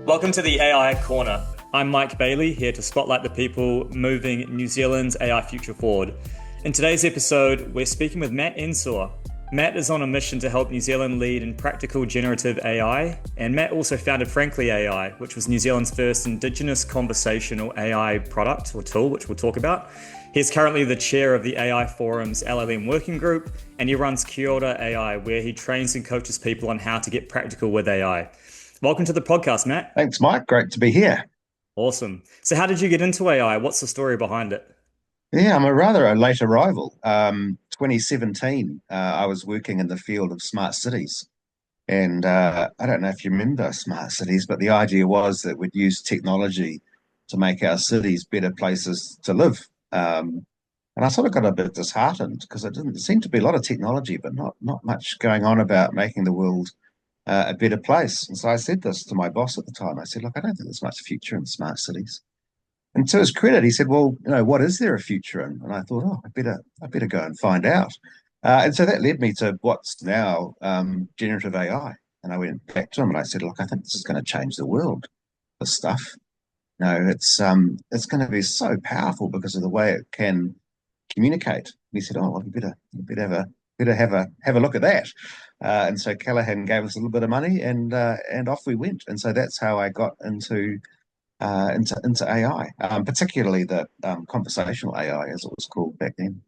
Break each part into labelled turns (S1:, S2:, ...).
S1: Welcome to the AI Corner. I'm Mike Bailey, here to spotlight the people moving New Zealand's AI future forward. In today's episode, we're speaking with Matt Ensor. Matt is on a mission to help New Zealand lead in practical generative AI, and Matt also founded Frankly AI, which was New Zealand's first indigenous conversational AI product or tool, which we'll talk about. He's currently the chair of the AI Forum's LLM working group, and he runs Kia Ora AI, where he trains and coaches people on how to get practical with AI. Welcome to the podcast, Matt.
S2: Thanks, Mike. Great to be here.
S1: Awesome. So how did you get into AI? What's the story behind it?
S2: Yeah, I'm a late arrival. 2017, I was working in the field of smart cities. And I don't know if you remember smart cities, but the idea was that we'd use technology to make our cities better places to live. And I sort of got a bit disheartened because it didn't seem to be a lot of technology, but not much going on about making the world a better place. And so I said this to my boss at the time. I said, look, I don't think there's much future in smart cities. And to his credit, he said, "Well, what is there a future in?" And I thought, "Oh, I better go and find out." And so that led me to what's now generative AI. And I went back to him and I said, "Look, I think this is going to change the world. This stuff, it's going to be so powerful because of the way it can communicate." And he said, "Oh, well, you better have a look at that." And so Callahan gave us a little bit of money, and off we went. And so that's how I got into AI, particularly the conversational AI, as it was called back then.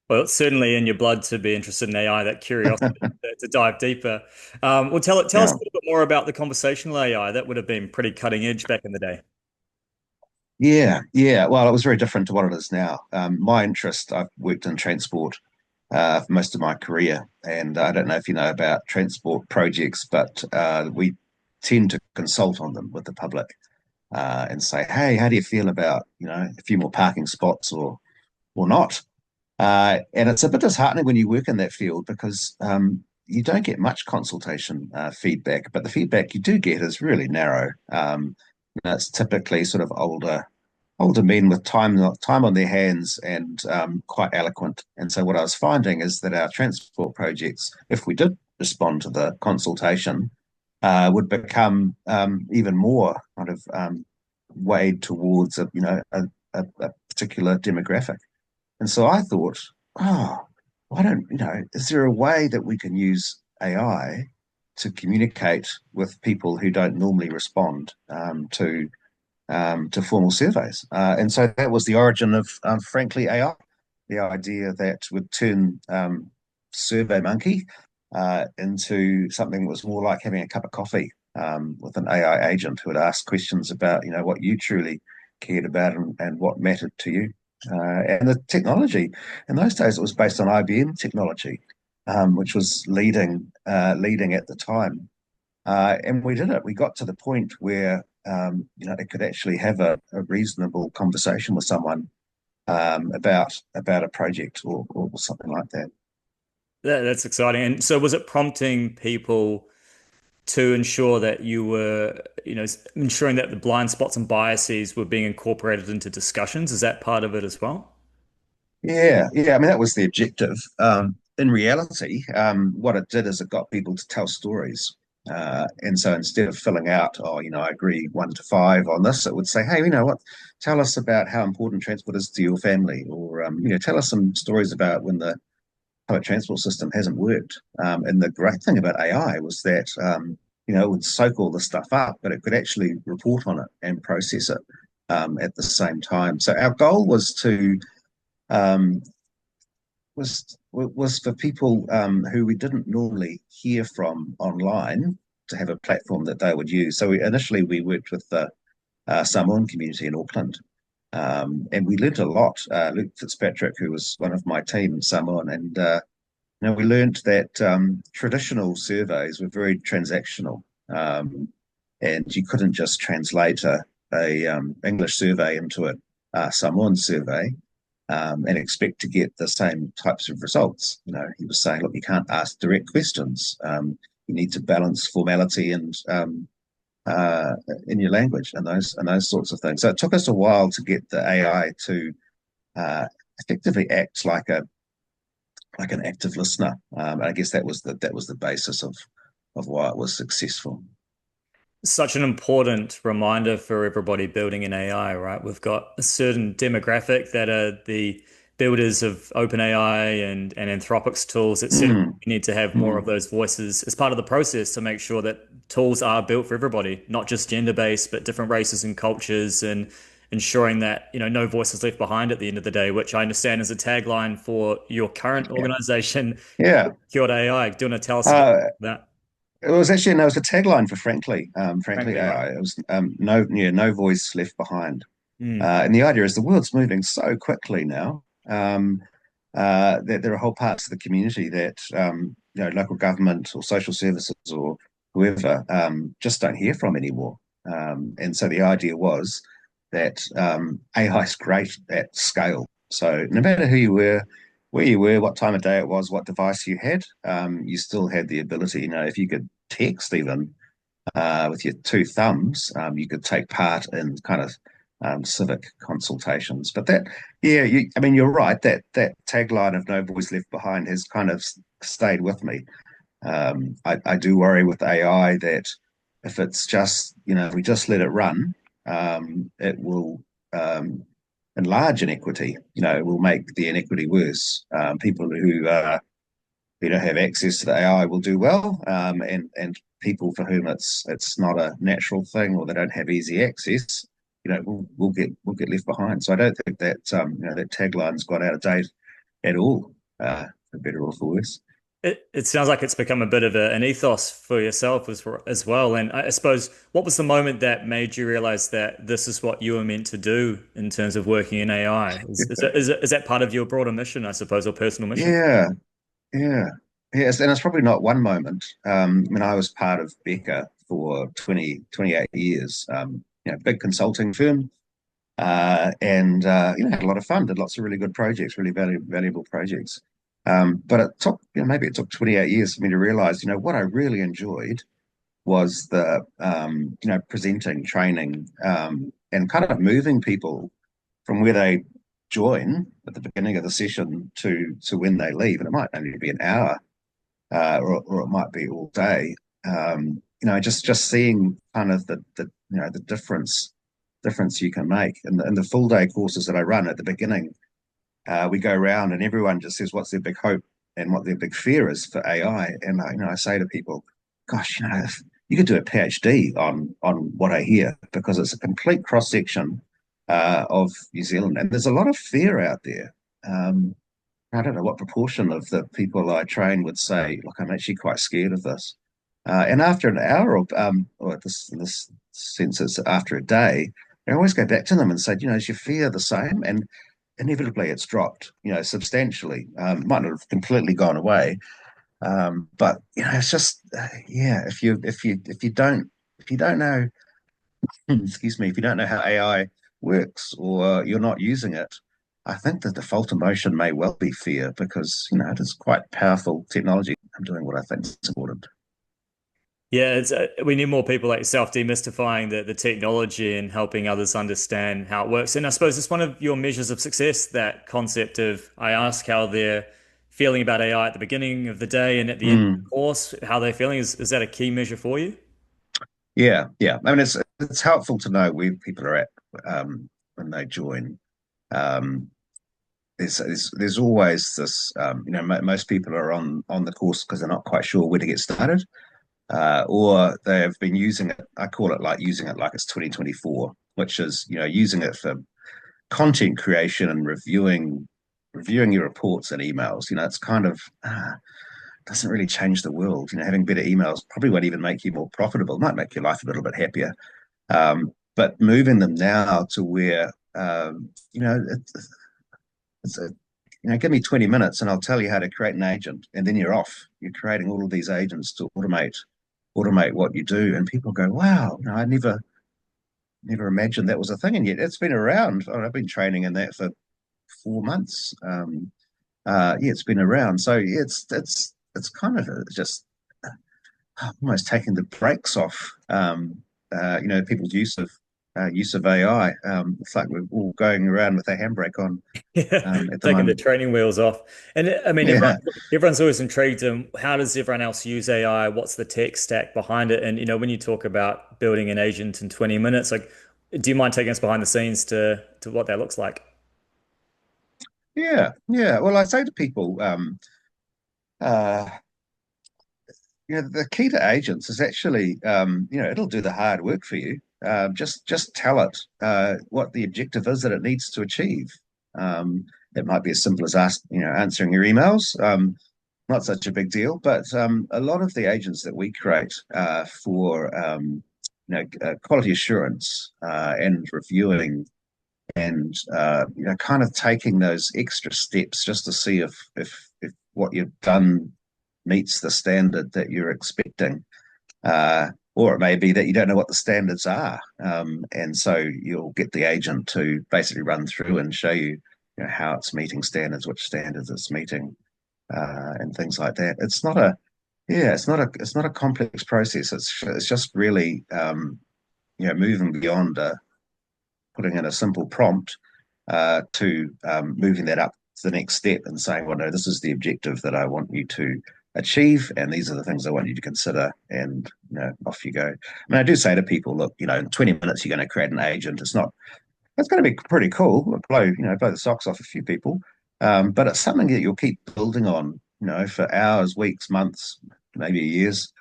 S1: Well, it's certainly in your blood to be interested in AI, that curiosity to dive deeper. Well, tell us
S2: Yeah,
S1: a little bit more about the conversational AI. That would have been pretty cutting edge back in the day.
S2: yeah. Well, it was very different to what it is now. My interest, I've worked in transport for most of my career, and I don't know if you know about transport projects, but we tend to consult on them with the public and say, "Hey, how do you feel about a few more parking spots or not?" And it's a bit disheartening when you work in that field because you don't get much consultation feedback, but the feedback you do get is really narrow. It's typically sort of older men with time on their hands and quite eloquent. And so what I was finding is that our transport projects, if we did respond to the consultation, would become even more kind of weighed towards a particular demographic. And so I thought, oh, why don't, is there a way that we can use AI to communicate with people who don't normally respond to formal surveys? And so that was the origin of Frankly AI, the idea that would turn SurveyMonkey into something that was more like having a cup of coffee with an AI agent who would ask questions about, what you truly cared about and what mattered to you. And the technology in those days, it was based on IBM technology, which was leading at the time. And we did it. We got to the point where it could actually have a reasonable conversation with someone about a project or something like that.
S1: That's exciting. And so was it prompting people to ensure that you were, ensuring that the blind spots and biases were being incorporated into discussions? Is that part of it as well?
S2: Yeah. I mean, that was the objective. In reality, what it did is it got people to tell stories. And so instead of filling out, I agree 1 to 5 on this, it would say, hey, you know what? Tell us about how important transport is to your family, or tell us some stories about when the public transport system hasn't worked. And the great thing about AI was that it would soak all this stuff up, but it could actually report on it and process it at the same time. So our goal um, was for people who we didn't normally hear from online to have a platform that they would use. So initially we worked with the Samoan community in Auckland, and we learned a lot. Luke Fitzpatrick, who was one of my team, Samoan, and we learned that traditional surveys were very transactional, and you couldn't just translate a English survey into a Samoan survey and expect to get the same types of results. He was saying, look, you can't ask direct questions. You need to balance formality and in your language and those sorts of things. So it took us a while to get the AI to effectively act like an active listener. And I guess that was the basis of why it was successful.
S1: such an important reminder for everybody building in AI, right? We've got a certain demographic that are the builders of OpenAI and Anthropic's tools, etc.
S2: Mm,
S1: We need to have more of
S2: mm.
S1: those voices as part of the process to make sure that tools are built for everybody, not just gender-based, but different races and cultures, and ensuring that, no voice is left behind at the end of the day, which I understand is a tagline for your current
S2: Yeah,
S1: organization,
S2: yeah.
S1: Kyoto AI. Do you want to tell us a bit
S2: Uh,
S1: about that?
S2: it was actually no, it was a tagline for Frankly
S1: Frankly, right?
S2: AI. It was no, yeah, no voice left behind.
S1: Mm.
S2: And the idea is the world's moving so quickly now that there are whole parts of the community that local government or social services or whoever just don't hear from anymore. And so the idea was that AI is great at scale. So no matter who you were, where you were, what time of day it was, what device you had, you still had the ability. If you could text even with your two thumbs, you could take part in kind of civic consultations. But yeah, I mean, you're right. That tagline of "No voice left behind" has kind of stayed with me. I do worry with AI that if it's just, if we just let it run, it will enlarge inequity. It will make the inequity worse. People who don't have access to the AI will do well, and people for whom it's not a natural thing or they don't have easy access, will get left behind. So I don't think that that tagline's got out of date at all, for better or for worse.
S1: It sounds like it's become a bit of an ethos for yourself as well. And I suppose, what was the moment that made you realize that this is what you were meant to do in terms of working in AI? Is that part of your broader mission, I suppose, or personal mission?
S2: Yeah, yeah, yes, and it's probably not one moment. I mean, I was part of Becca for 28 years. Big consulting firm, and had a lot of fun, did lots of really good projects, really valuable projects. But it took, maybe it took 28 years for me to realize, what I really enjoyed was the, presenting, training, and kind of moving people from where they join at the beginning of the session to when they leave. And it might only be an hour, or it might be all day. Just seeing kind of the difference you can make. And the full day courses that I run at the beginning, we go around and everyone just says what's their big hope and what their big fear is for AI. And I say to people, gosh, if you could do a PhD on what I hear, because it's a complete cross section of New Zealand, and there's a lot of fear out there. I don't know what proportion of the people I train would say, look, I'm actually quite scared of this. And after an hour, or this sense, it's after a day, I always go back to them and say, is your fear the same? And inevitably it's dropped, substantially. It might not have completely gone away, but it's just, yeah. If you don't know, excuse me, if you don't know how AI works or you're not using it, I think the default emotion may well be fear, because it is quite powerful technology. I'm doing what I think is important.
S1: Yeah, we need more people like yourself demystifying the technology and helping others understand how it works. And I suppose it's one of your measures of success, that concept of, I ask how they're feeling about AI at the beginning of the day and at the end of
S2: Mm.
S1: the course, how they're feeling. Is that a key measure for you?
S2: Yeah, yeah. I mean, it's helpful to know where people are at when they join. Um, there's always this, most people are on the course because they're not quite sure where to get started, or they've been using it. I call it like using it like it's 2024, which is using it for content creation and reviewing your reports and emails. It's kind of doesn't really change the world. Having better emails probably won't even make you more profitable. It might make your life a little bit happier. But moving them now to where it's a, give me 20 minutes and I'll tell you how to create an agent, and then you're off. You're creating all of these agents to automate what you do, and people go, "Wow, I never imagined that was a thing," and yet it's been around. I've been training in that for 4 months. Yeah, it's been around. So yeah, it's kind of just almost taking the brakes off, people's use of use of AI. It's like we're all going around with a handbrake on
S1: Yeah,
S2: at the
S1: taking the
S2: moment.
S1: training wheels off. And I mean,
S2: Yeah,
S1: everyone's always intrigued in how does everyone else use AI? What's the tech stack behind it? And when you talk about building an agent in 20 minutes, like, do you mind taking us behind the scenes to what that looks like?
S2: yeah. Well, I say to people, uh, the key to agents is actually, it'll do the hard work for you. Just tell it what the objective is that it needs to achieve. It might be as simple as answering your emails. Not such a big deal, but a lot of the agents that we create for quality assurance and reviewing and kind of taking those extra steps just to see if what you've done meets the standard that you're expecting. Or it may be that you don't know what the standards are. And so you'll get the agent to basically run through and show you, how it's meeting standards, which standards it's meeting, and things like that. It's not a complex process. It's just really, moving beyond putting in a simple prompt to moving that up to the next step and saying, well, no, this is the objective that I want you to achieve, and these are the things I want you to consider, and off you go. I mean, I do say to people, look, in 20 minutes you're going to create an agent. It's going to be pretty cool. It'll blow the socks off a few people, but it's something that you'll keep building on, for hours, weeks, months, maybe years.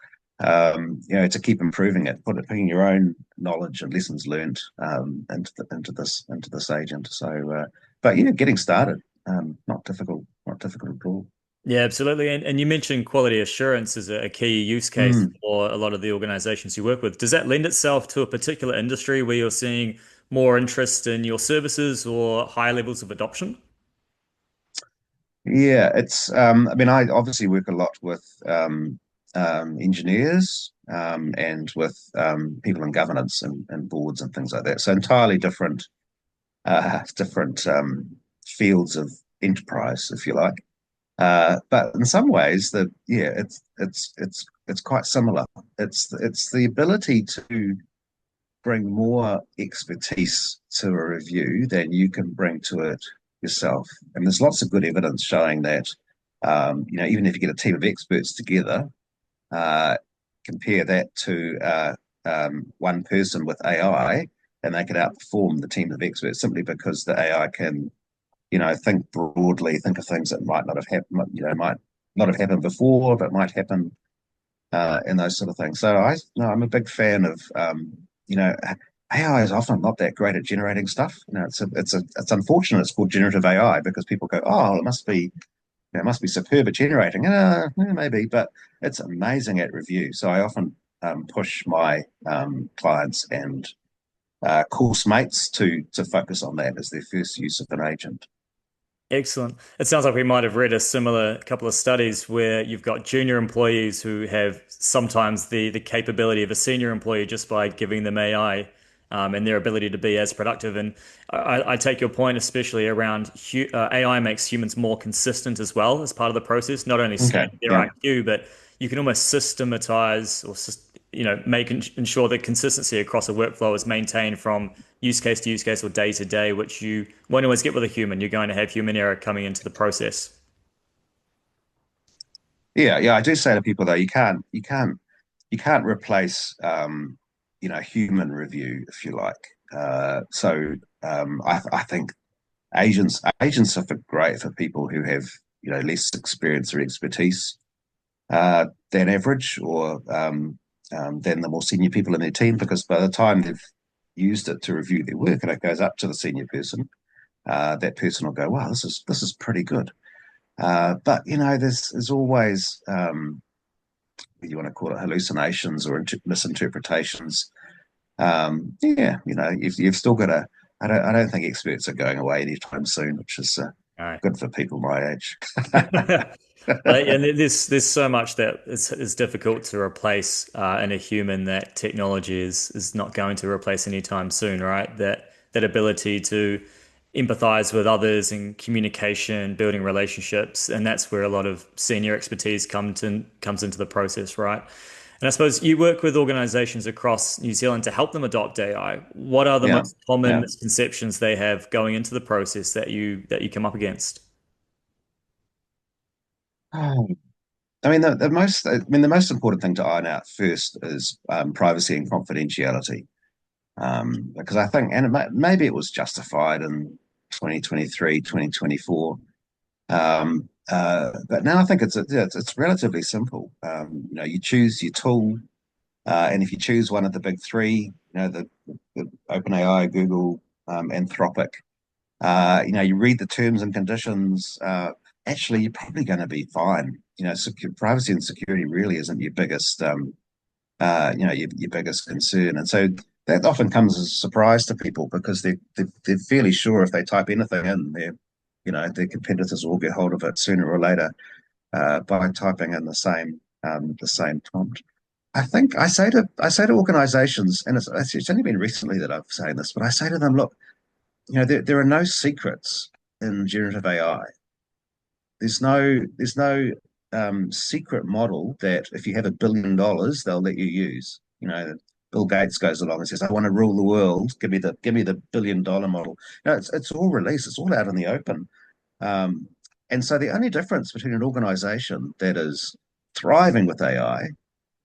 S2: To keep improving it, putting your own knowledge and lessons learned into this agent. So, but getting started, not difficult at all.
S1: Yeah, absolutely. And you mentioned quality assurance as a key use case
S2: Mm.
S1: for a lot of the organizations you work with. Does that lend itself to a particular industry where you're seeing more interest in your services or higher levels of adoption?
S2: Yeah, it's. I mean, I obviously work a lot with engineers and with people in governance and boards and things like that. So entirely different fields of enterprise, if you like. But in some ways, it's quite similar. It's the ability to bring more expertise to a review than you can bring to it yourself. And there's lots of good evidence showing that, even if you get a team of experts together, uh, compare that to one person with AI, and they can outperform the team of experts simply because the AI can, think broadly, think of things that might not have happened, might not have happened before, but might happen and those sort of things. So I'm a big fan of you know AI is often not that great at generating stuff. It's unfortunate it's called generative AI because people go, oh, it must be superb at generating. Yeah, maybe, but it's amazing at review. So I often push my clients and course mates to focus on that as their first use of an agent.
S1: Excellent. It sounds like we might have read a similar couple of studies where you've got junior employees who have sometimes the capability of a senior employee just by giving them AI and their ability to be as productive. And I take your point, especially around AI makes humans more consistent as well as part of the process, not only
S2: Okay,
S1: scan their
S2: yeah.
S1: IQ, but you can almost systematize or make ensure that consistency across a workflow is maintained from use case to use case or day to day, which you won't always get with a human. You're going to have human error coming into the process.
S2: Yeah. I do say to people though, you can't replace human review if you like. I think agents are great for people who have less experience or expertise than average or than the more senior people in their team because by the time they've used it to review their work and it goes up to the senior person, that person will go, wow, this is pretty good. But there's always you want to call it hallucinations or misinterpretations. You've still got to. I don't think experts are going away anytime soon, which is
S1: All right.
S2: good for people my age.
S1: And there's so much that is difficult to replace in a human that technology is not going to replace anytime soon, right? That ability to empathize with others and communication, building relationships, and that's where a lot of senior expertise comes into the process, right? And I suppose you work with organizations across New Zealand to help them adopt AI. What are the
S2: Yeah,
S1: most common
S2: yeah.
S1: misconceptions they have going into the process that you come up against?
S2: Oh, the most important thing to iron out first is privacy and confidentiality. Because I think, and maybe it was justified in 2023, 2024. But now I think it's relatively simple. You choose your tool, and if you choose one of the big three, the OpenAI, Google, Anthropic, you read the terms and conditions. Actually, you're probably going to be fine. Privacy and security really isn't your biggest, your biggest concern, and so that often comes as a surprise to people because they're fairly sure if they type anything in, their competitors will get hold of it sooner or later by typing in the same prompt. I think I say to organizations, and it's only been recently that I've said this, but I say to them, look, there are no secrets in generative AI. There's no secret model that if you have $1 billion, they'll let you use. Bill Gates goes along and says, "I want to rule the world. Give me the $1 billion model." It's all released. It's all out in the open. Um, and so the only difference between an organization that is thriving with AI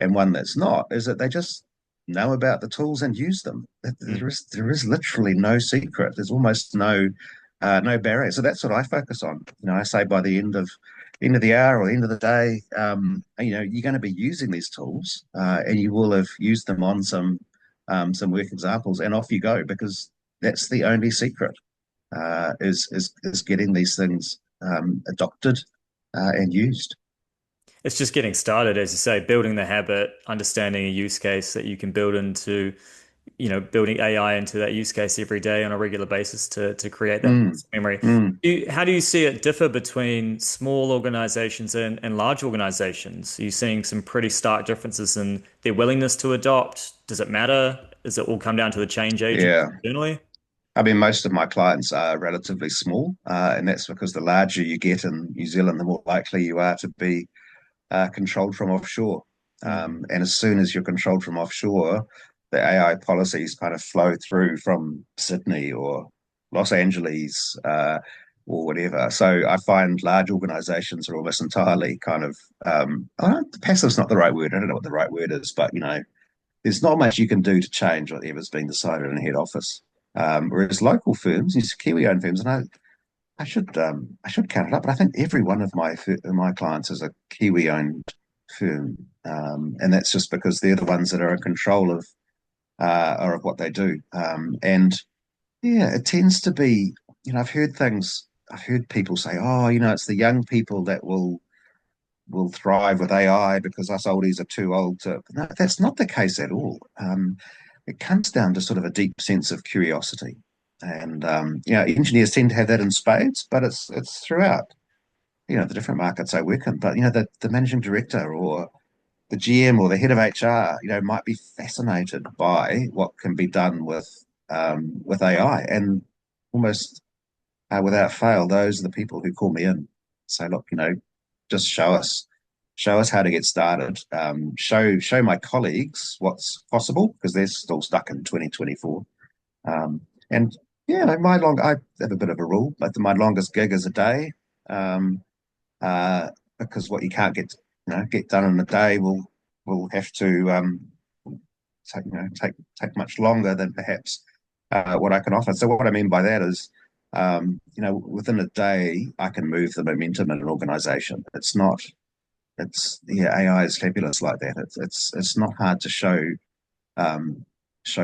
S2: and one that's not is that they just know about the tools and use them. There is literally no secret. There's almost no barrier. So that's what I focus on. I say by the end of the hour or the end of the day, you're going to be using these tools, and you will have used them on some work examples, and off you go because that's the only secret is getting these things adopted and used.
S1: It's just getting started, as you say, building the habit, understanding a use case that you can build into, building AI into that use case every day on a regular basis to create that
S2: Mm,
S1: memory.
S2: mm.
S1: How do you see it differ between small organizations and large organizations? Are you seeing some pretty stark differences in their willingness to adopt? Does it matter? Does it all come down to the change agents
S2: Yeah.
S1: internally?
S2: I mean, most of my clients are relatively small, and that's because the larger you get in New Zealand, the more likely you are to be controlled from offshore.
S1: Mm.
S2: And as soon as you're controlled from offshore, the AI policies kind of flow through from Sydney or Los Angeles or whatever. So I find large organizations are almost entirely kind of, passive's not the right word. I don't know what the right word is, but there's not much you can do to change whatever's been decided in head office. Whereas local firms, these Kiwi-owned firms, and I should count it up, but I think every one of my clients is a Kiwi-owned firm, and that's just because they're the ones that are in control of what they do. And yeah, it tends to be, I've heard people say, oh, it's the young people that will thrive with AI because us oldies are too old to. No, that's not the case at all. It comes down to sort of a deep sense of curiosity. And engineers tend to have that in spades, but it's throughout, the different markets I work in. But the managing director or the GM or the head of HR, might be fascinated by what can be done with AI. And almost without fail, those are the people who call me in, say, look, just show us how to get started. Show my colleagues what's possible because they're still stuck in 2024. And yeah, I have a bit of a rule. Like my longest gig is a day, um, because what you can't get done in a day will have to take much longer than perhaps what I can offer. So what I mean by that is, within a day, I can move the momentum in an organization. It's not. It's yeah, AI is fabulous like that. It's not hard to show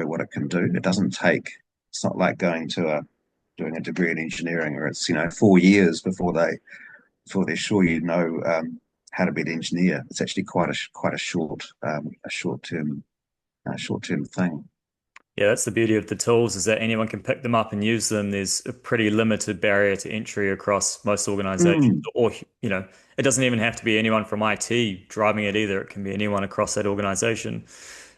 S2: what it can do. It doesn't take. It's not like doing a degree in engineering, or it's 4 years before they're sure how to be an engineer. It's actually quite a short term thing.
S1: Yeah, that's the beauty of the tools is that anyone can pick them up and use them. There's a pretty limited barrier to entry across most organizations.
S2: Mm,
S1: Or, it doesn't even have to be anyone from IT driving it either. It can be anyone across that organization.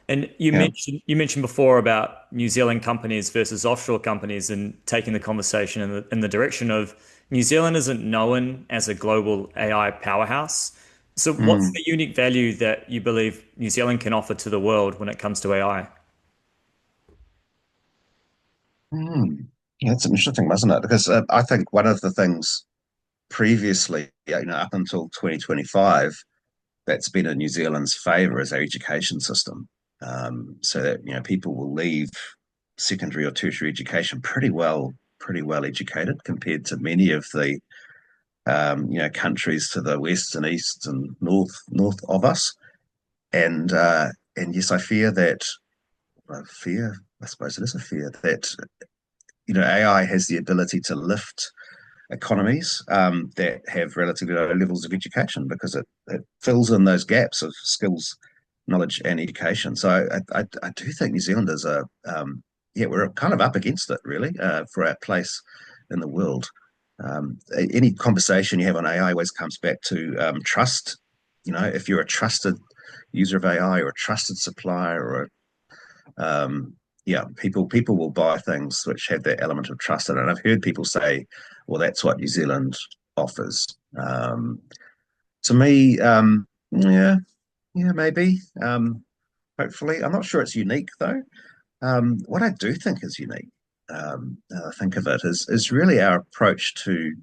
S1: And you
S2: yeah.
S1: mentioned before about New Zealand companies versus offshore companies and taking the conversation in the direction of New Zealand isn't known as a global AI powerhouse. So, what's
S2: Mm,
S1: the unique value that you believe New Zealand can offer to the world when it comes to AI?
S2: mm. Yeah, it's interesting, isn't it? Because I think one of the things previously, up until 2025, that's been in New Zealand's favour is our education system. So that people will leave secondary or tertiary education pretty well educated compared to many of the countries to the west and east and north of us. And yes, I fear that fear. I suppose it is a fear that AI has the ability to lift economies that have relatively low levels of education because it fills in those gaps of skills, knowledge, and education. So I do think New Zealanders are, we're kind of up against it really for our place in the world. Any conversation you have on AI always comes back to trust. If you're a trusted user of AI or a trusted supplier or people will buy things which have that element of trust in it. And I've heard people say, well, that's what New Zealand offers. To me, yeah, maybe. Hopefully, I'm not sure it's unique though. What I do think is unique, I think of it, is really our approach to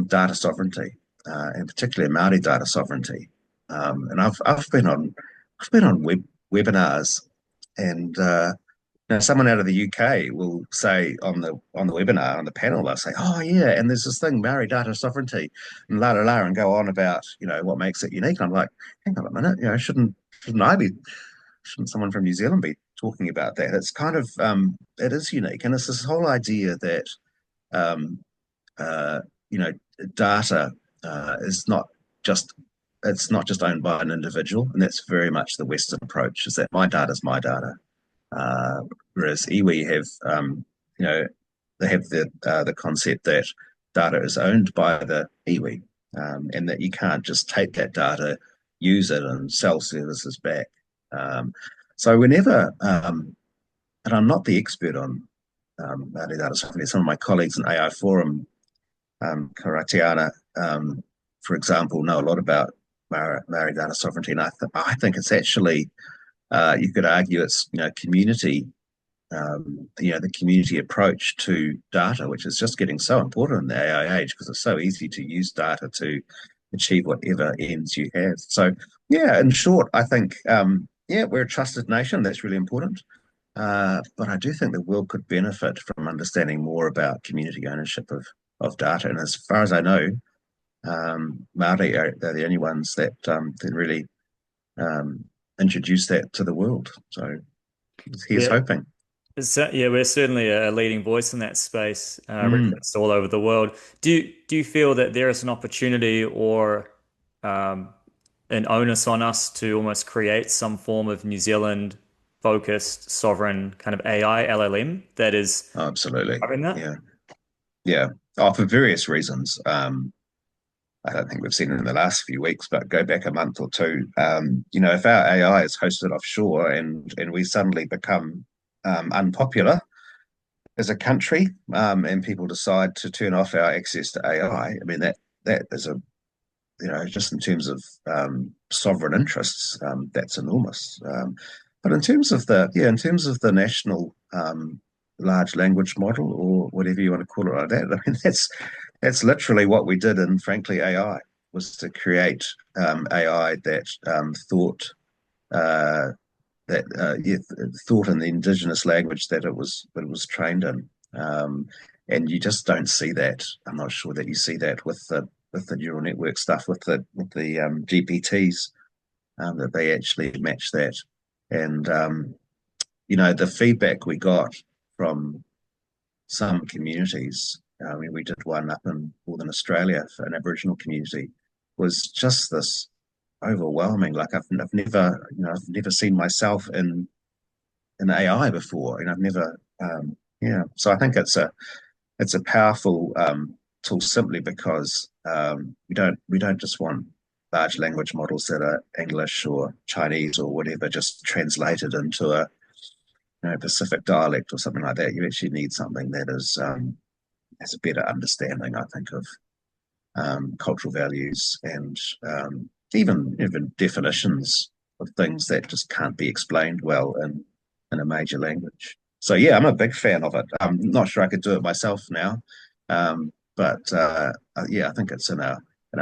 S2: data sovereignty, and particularly Māori data sovereignty. And I've been on webinars, and someone out of the UK will say on the webinar on the panel, they'll say, "Oh yeah, and there's this thing, Maori data sovereignty, and la la la," and go on about what makes it unique. And I'm like, hang on a minute, shouldn't someone from New Zealand be talking about that? It's kind of it is unique, and it's this whole idea that um, uh, you know data is not just it's not just owned by an individual, and that's very much the Western approach. Is that my data is my data, whereas iwi have, you know, they have the concept that data is owned by the iwi, and that you can't just take that data, use it, and sell services back. Um, so whenever, and I'm not the expert on Māori data sovereignty. Some of my colleagues in AI Forum, Karatiana, for example, know a lot about Māori data sovereignty, and I think it's actually you could argue it's community the community approach to data, which is just getting so important in the AI age because it's so easy to use data to achieve whatever ends you have. So, yeah, in short, I think, we're a trusted nation. That's really important. But I do think the world could benefit from understanding more about community ownership of data. And as far as I know, Māori are the only ones that can really um, introduce that to the world. So here's
S1: Yeah,
S2: hoping.
S1: yeah, we're certainly a leading voice in that space,
S2: Mm.
S1: referenced all over the world. Do you feel that there is an opportunity or um, an onus on us to almost create some form of New Zealand focused sovereign kind of AI LLM that is
S2: Oh, absolutely.
S1: covering that?
S2: Yeah. Yeah. Oh, for various reasons. I don't think we've seen it in the last few weeks, but go back a month or two. If our AI is hosted offshore and we suddenly become unpopular as a country, and people decide to turn off our access to AI, I mean that is just in terms of sovereign interests, that's enormous. But in terms of the national large language model or whatever you want to call it like that, I mean that's literally what we did in frankly AI was to create AI that uh, thought in the indigenous language that it was trained in. And you just don't see that. I'm not sure that you see that with the neural network stuff with the GPTs, that they actually match that. And the feedback we got from some communities. I mean, we did one up in Northern Australia for an Aboriginal community. Was just this overwhelming. Like I've never seen myself in AI before, and I've never, yeah. So I think it's a powerful tool simply because we don't just want large language models that are English or Chinese or whatever just translated into a Pacific dialect or something like that. You actually need something that is has a better understanding, I think, of cultural values and even definitions of things that just can't be explained well in a major language. So yeah, I'm a big fan of it. I'm not sure I could do it myself now, but yeah, I think it's in our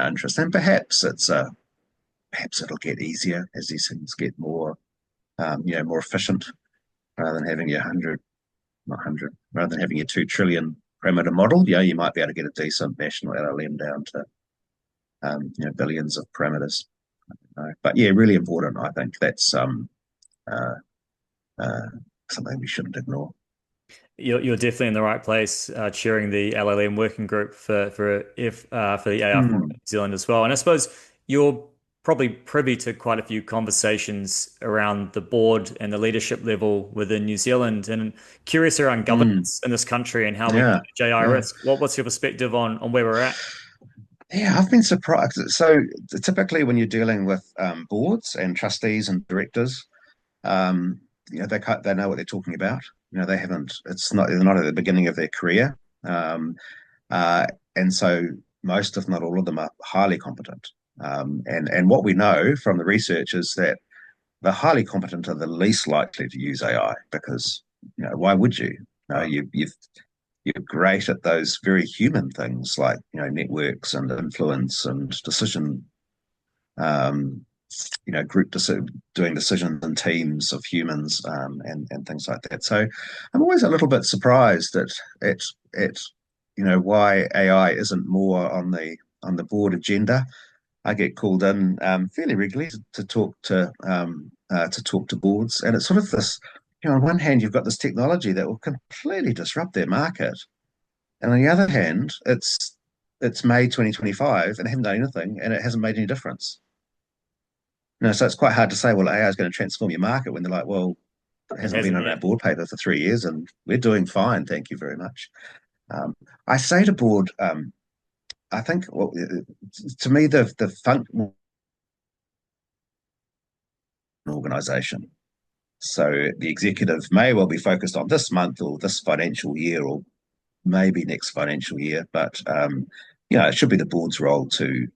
S2: interest, and perhaps it'll get easier as these things get more efficient, rather than having your not hundred, rather than having your 2 trillion parameter model. You might be able to get a decent national LLM down to billions of parameters. But yeah, really important. I think that's uh, uh, something we shouldn't ignore.
S1: You're definitely in the right place, chairing the LLM working group for the AI Forum in
S2: Mm,
S1: New Zealand as well. And I suppose you're probably privy to quite a few conversations around the board and the leadership level within New Zealand, and curious around
S2: mm,
S1: governance in this country and how we
S2: yeah,
S1: manage AI
S2: yeah.
S1: risk. What's your perspective on where we're at?
S2: Yeah, I've been surprised. So typically, when you're dealing with boards and trustees and directors, um, they know what they're talking about. They haven't. It's not. They're not at the beginning of their career, um, uh, and so most, if not all of them, are highly competent. And what we know from the research is that the highly competent are the least likely to use AI because why would you? You're great at those very human things like networks and influence and decision, um, group doing decisions in teams of humans, and things like that. So I'm always a little bit surprised at why AI isn't more on the board agenda. I get called in fairly regularly to talk to boards, and it's sort of this. On one hand, you've got this technology that will completely disrupt their market, and on the other hand, it's May 2025 and they haven't done anything, and it hasn't made any difference. So it's quite hard to say, well, AI is going to transform your market when they're like, well, it
S1: It
S2: hasn't been
S1: hasn't
S2: on our
S1: yet.
S2: board paper for 3 years, and we're doing fine, thank you very much. I say to board, I think, well, to me, the fun organisation. So the executive may well be focused on this month or this financial year or maybe next financial year, but it should be the board's role to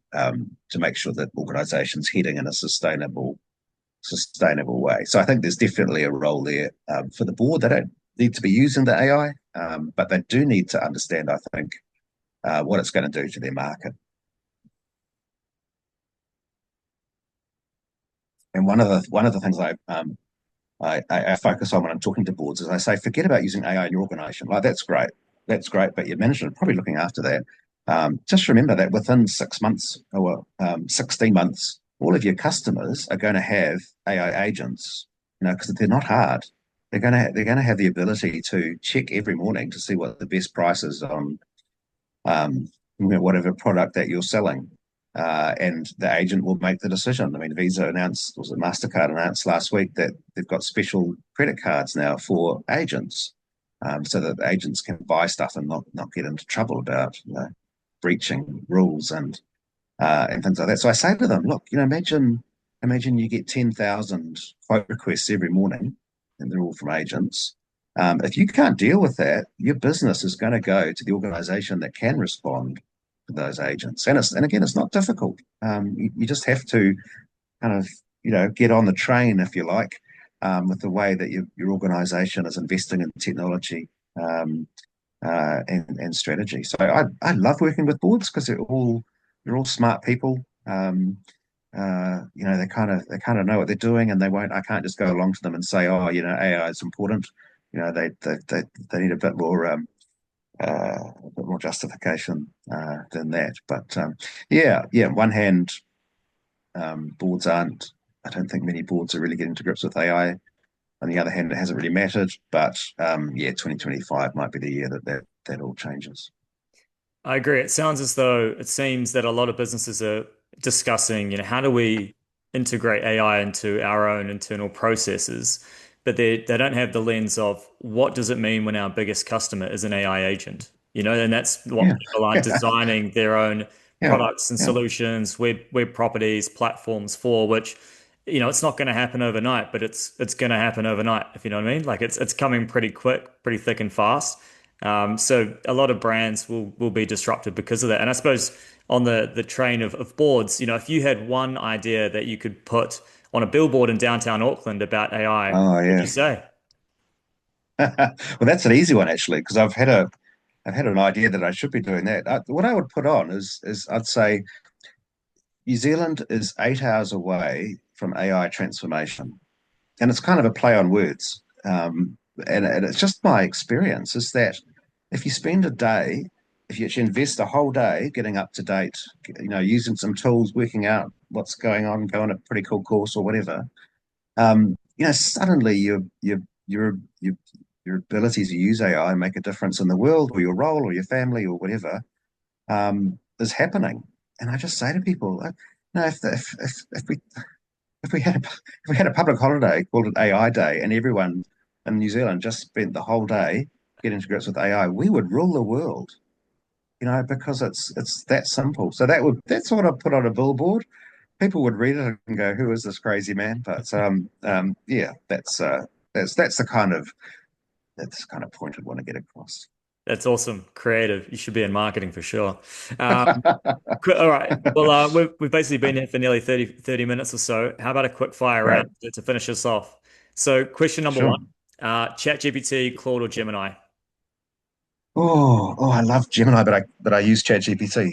S2: make sure that organisations heading in a sustainable way. So I think there's definitely a role there for the board. They don't need to be using the AI, but they do need to understand, I think, what it's going to do to their market. And one of the things I focus on when I'm talking to boards is I say, forget about using AI in your organization. Like, that's great, but your management are probably looking after that. Just remember that within 6 months or 16 months, all of your customers are going to have AI agents, because they're not hard. They're going to have the ability to check every morning to see what the best price is on whatever product that you're selling. And the agent will make the decision. I mean, Visa announced, was it MasterCard announced last week that they've got special credit cards now for agents, so that agents can buy stuff and not get into trouble about breaching rules and things like that. So I say to them, look, imagine you get 10,000 quote requests every morning, and they're all from agents. If you can't deal with that, your business is going to go to the organisation that can respond to those agents. And again, it's not difficult. You just have to kind of get on the train, if you like, with the way that your organisation is investing in technology, and strategy. So I love working with boards because they're all smart people. They kind of know what they're doing, and they won't. I can't just go along to them and say, oh, AI is important. They need a bit more justification than that. But yeah. On one hand, boards aren't. I don't think many boards are really getting to grips with AI. On the other hand, it hasn't really mattered. But yeah, 2025 might be the year that all changes.
S1: I agree. It seems that a lot of businesses are discussing, how do we integrate AI into our own internal processes, but they don't have the lens of what does it mean when our biggest customer is an AI agent, and that's what
S2: Yeah,
S1: people are
S2: yeah,
S1: designing their own
S2: yeah,
S1: products and
S2: yeah.
S1: solutions, web properties, platforms for, which, it's not going to happen overnight, but it's going to happen overnight, if you know what I mean. Like it's coming pretty quick, pretty thick and fast. So a lot of brands will be disrupted because of that. And I suppose on the train of boards, if you had one idea that you could put on a billboard in downtown Auckland about AI, what
S2: Oh
S1: would you
S2: yeah.
S1: say?
S2: Well, that's an easy one actually, because I've had an idea that I should be doing that. What I would put on is I'd say New Zealand is 8 hours away from AI transformation, and it's kind of a play on words. And it's just my experience is that if you spend a day, if you actually invest a whole day getting up to date, using some tools, working out what's going on, go on a pretty cool course or whatever, suddenly your your ability to use AI and make a difference in the world or your role or your family or whatever is happening. And I just say to people, no, if we had a public holiday called an AI Day and everyone in New Zealand just spent the whole day getting to grips with AI, we would rule the world, because it's that simple. So that's what I put on a billboard. People would read it and go, "Who is this crazy man?" But yeah, that's the kind of point I'd want to get across.
S1: That's awesome. Creative. You should be in marketing for sure. All right. Well, we've basically been here for nearly thirty minutes or so. How about a quick fire
S2: Right.
S1: round to finish us off? So, question number
S2: Sure.
S1: one, ChatGPT, Claude, or Gemini?
S2: Oh, I love Gemini, but I use ChatGPT.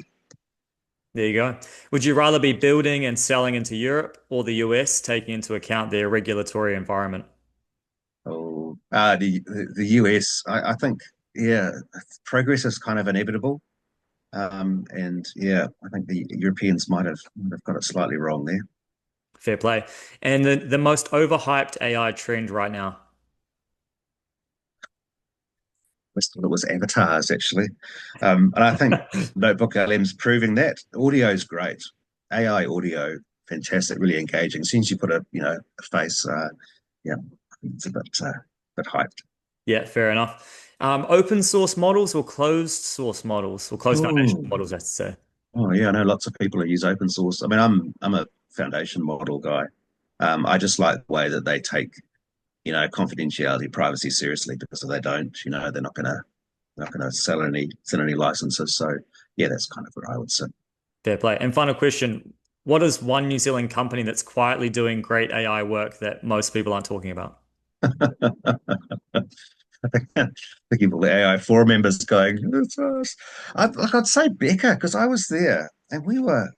S1: There you go. Would you rather be building and selling into Europe or the US, taking into account their regulatory environment?
S2: Oh, the US. I think yeah, progress is kind of inevitable. And yeah, I think the Europeans might have got it slightly wrong there.
S1: Fair play. And the most overhyped AI trend right now.
S2: I thought it was avatars actually, and I think Notebook LM's proving that audio is great. AI audio, fantastic, really engaging. As soon as you put a face, yeah, I think it's a bit hyped.
S1: Yeah, fair enough. Open source models or closed source models or closed foundation
S2: Oh,
S1: models, I should say.
S2: oh yeah, I know lots of people who use open source. I mean, I'm a foundation model guy. I just like the way that they take confidentiality, privacy seriously, because if they don't, they're not gonna sell any licenses. So yeah, that's kind of where I would sit.
S1: Fair play. And final question, what is one New Zealand company that's quietly doing great AI work that most people aren't talking about?
S2: Thinking of the AI forum members going, it's us. I'd say Becca because I was there and we were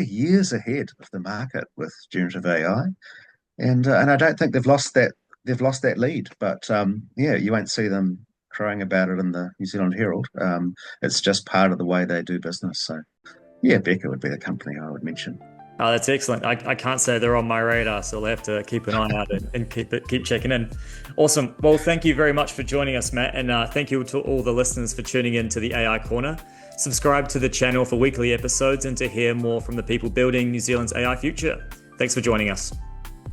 S2: years ahead of the market with generative AI, and I don't think they've lost that lead. But yeah, you won't see them crying about it in the New Zealand Herald. It's just part of the way they do business. So yeah, Becca would be the company I would mention.
S1: Oh, that's excellent. I can't say they're on my radar, so I'll have to keep an eye out and keep checking in. Awesome. Well, thank you very much for joining us, Matt, and thank you to all the listeners for tuning in to the AI Corner. Subscribe to the channel for weekly episodes and to hear more from the people building New Zealand's AI future. Thanks for joining us.